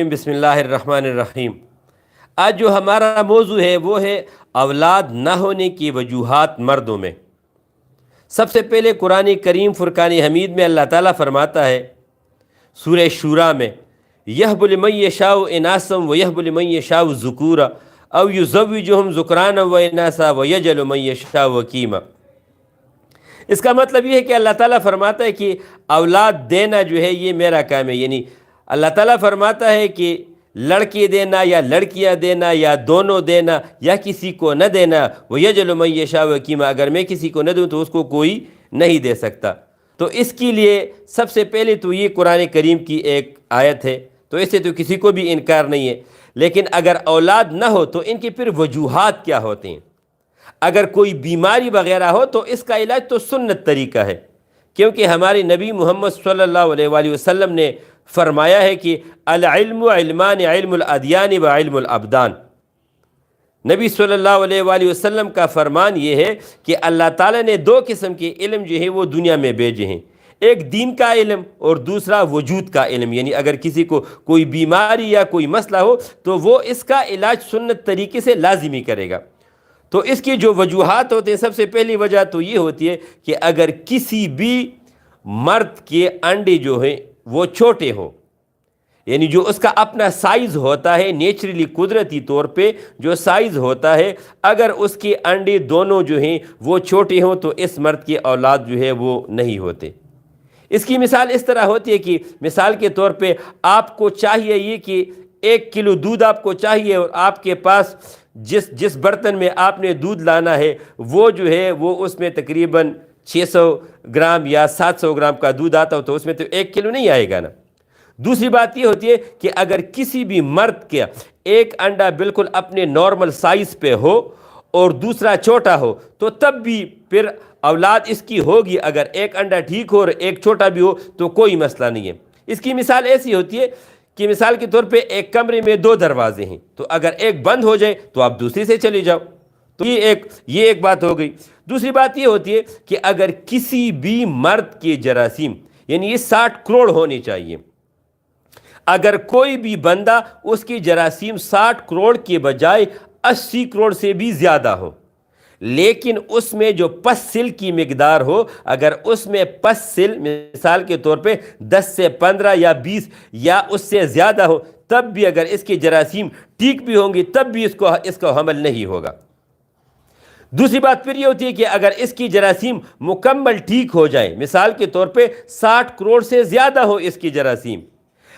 بسم اللہ الرحمن الرحیم۔ آج جو ہمارا موضوع ہے وہ ہے اولاد نہ ہونے کی وجوہات مردوں میں۔ سب سے پہلے قرآن کریم فرقان حمید میں اللہ تعالیٰ فرماتا ہے سورہ شورا میں، یَهْبُ لِمَن يَشَاءُ إِنَاثًا وَيَهْبُ لِمَن يَشَاءُ ذُكُورًا أَوْ يُزَوِّجُهُمْ ذُكْرَانًا وَإِنَاثًا وَيَجْعَلُ مَن يَشَاءُ عَقِيمًا۔ اس کا مطلب یہ ہے کہ اللہ تعالیٰ فرماتا ہے کہ اولاد دینا جو ہے یہ میرا کام ہے، یعنی اللہ تعالیٰ فرماتا ہے کہ لڑکے دینا یا لڑکیاں دینا یا دونوں دینا یا کسی کو نہ دینا، وَيَجْعَلُ مَن يَشَاءُ عَقِيمًا، اگر میں کسی کو نہ دوں تو اس کو کوئی نہیں دے سکتا۔ تو اس کے لیے سب سے پہلے تو یہ قرآن کریم کی ایک آیت ہے، تو اس سے تو کسی کو بھی انکار نہیں ہے۔ لیکن اگر اولاد نہ ہو تو ان کے پھر وجوہات کیا ہوتے ہیں؟ اگر کوئی بیماری وغیرہ ہو تو اس کا علاج تو سنت طریقہ ہے، کیونکہ ہمارے نبی محمد صلی اللہ علیہ وآلہ وسلم نے فرمایا ہے کہ العلم علمان، علم الادیان و علم الابدان۔ نبی صلی اللہ علیہ وآلہ وسلم کا فرمان یہ ہے کہ اللہ تعالیٰ نے دو قسم کے علم جو ہیں وہ دنیا میں بھیجے ہیں، ایک دین کا علم اور دوسرا وجود کا علم، یعنی اگر کسی کو کوئی بیماری یا کوئی مسئلہ ہو تو وہ اس کا علاج سنت طریقے سے لازمی کرے گا۔ تو اس کی جو وجوہات ہوتے ہیں، سب سے پہلی وجہ تو یہ ہوتی ہے کہ اگر کسی بھی مرد کے انڈے جو ہیں وہ چھوٹے ہوں، یعنی جو اس کا اپنا سائز ہوتا ہے نیچرلی قدرتی طور پہ جو سائز ہوتا ہے، اگر اس کے انڈے دونوں جو ہیں وہ چھوٹے ہوں تو اس مرد کی اولاد جو ہے وہ نہیں ہوتے۔ اس کی مثال اس طرح ہوتی ہے کہ مثال کے طور پہ آپ کو چاہیے یہ کہ 1 کلو دودھ آپ کو چاہیے، اور آپ کے پاس جس برتن میں آپ نے دودھ لانا ہے وہ جو ہے وہ اس میں تقریباً 600 گرام یا 700 گرام کا دودھ آتا ہو، تو اس میں تو 1 کلو نہیں آئے گا نا۔ دوسری بات یہ ہوتی ہے کہ اگر کسی بھی مرد کا ایک انڈا بالکل اپنے نارمل سائز پہ ہو اور دوسرا چھوٹا ہو تو تب بھی پھر اولاد اس کی ہوگی، اگر ایک انڈا ٹھیک ہو اور ایک چھوٹا بھی ہو تو کوئی مسئلہ نہیں ہے۔ اس کی مثال ایسی ہوتی ہے کہ مثال کے طور پہ ایک کمرے میں 2 دروازے ہیں، تو اگر ایک بند ہو جائے تو آپ دوسری سے چلے جاؤ، تو یہ ایک بات ہو گئی۔ دوسری بات یہ ہوتی ہے کہ اگر کسی بھی مرد کے جراثیم، یعنی یہ 60 کروڑ ہونے چاہیے، اگر کوئی بھی بندہ اس کی جراثیم 60 کروڑ کے بجائے 80 کروڑ سے بھی زیادہ ہو، لیکن اس میں جو پس سل کی مقدار ہو، اگر اس میں پس سل مثال کے طور پہ 10 سے 15 یا 20 یا اس سے زیادہ ہو، تب بھی اگر اس کی جراثیم ٹھیک بھی ہوں گی تب بھی اس کو حمل نہیں ہوگا۔ دوسری بات پھر یہ ہوتی ہے کہ اگر اس کی جراثیم مکمل ٹھیک ہو جائے، مثال کے طور پہ 60 کروڑ سے زیادہ ہو اس کی جراثیم،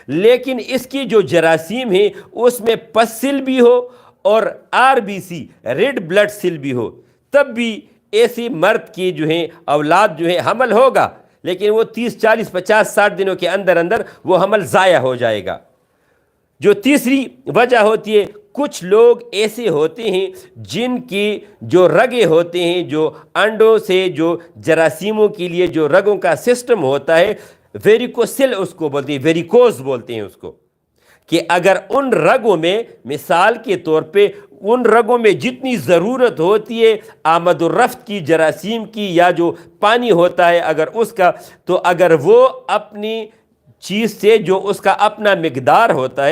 لیکن اس کی جو جراثیم ہیں اس میں پس سل بھی ہو اور RBC ریڈ بلڈ سیل بھی ہو، تب بھی ایسی مرد کی جو ہیں اولاد جو ہے حمل ہوگا، لیکن وہ 30 40 50 60 دنوں کے اندر وہ حمل ضائع ہو جائے گا۔ جو تیسری وجہ ہوتی ہے، کچھ لوگ ایسے ہوتے ہیں جن کی جو رگیں ہوتے ہیں، جو انڈوں سے جو جراثیموں کے لیے جو رگوں کا سسٹم ہوتا ہے، ویریکوسل اس کو بولتے ہیں، ویریکوز بولتے ہیں اس کو، کہ اگر ان رگوں میں مثال کے طور پہ ان رگوں میں جتنی ضرورت ہوتی ہے آمد و رفت کی جراثیم کی یا جو پانی ہوتا ہے اگر اس کا، تو اگر وہ اپنی چیز سے جو اس کا اپنا مقدار ہوتا ہے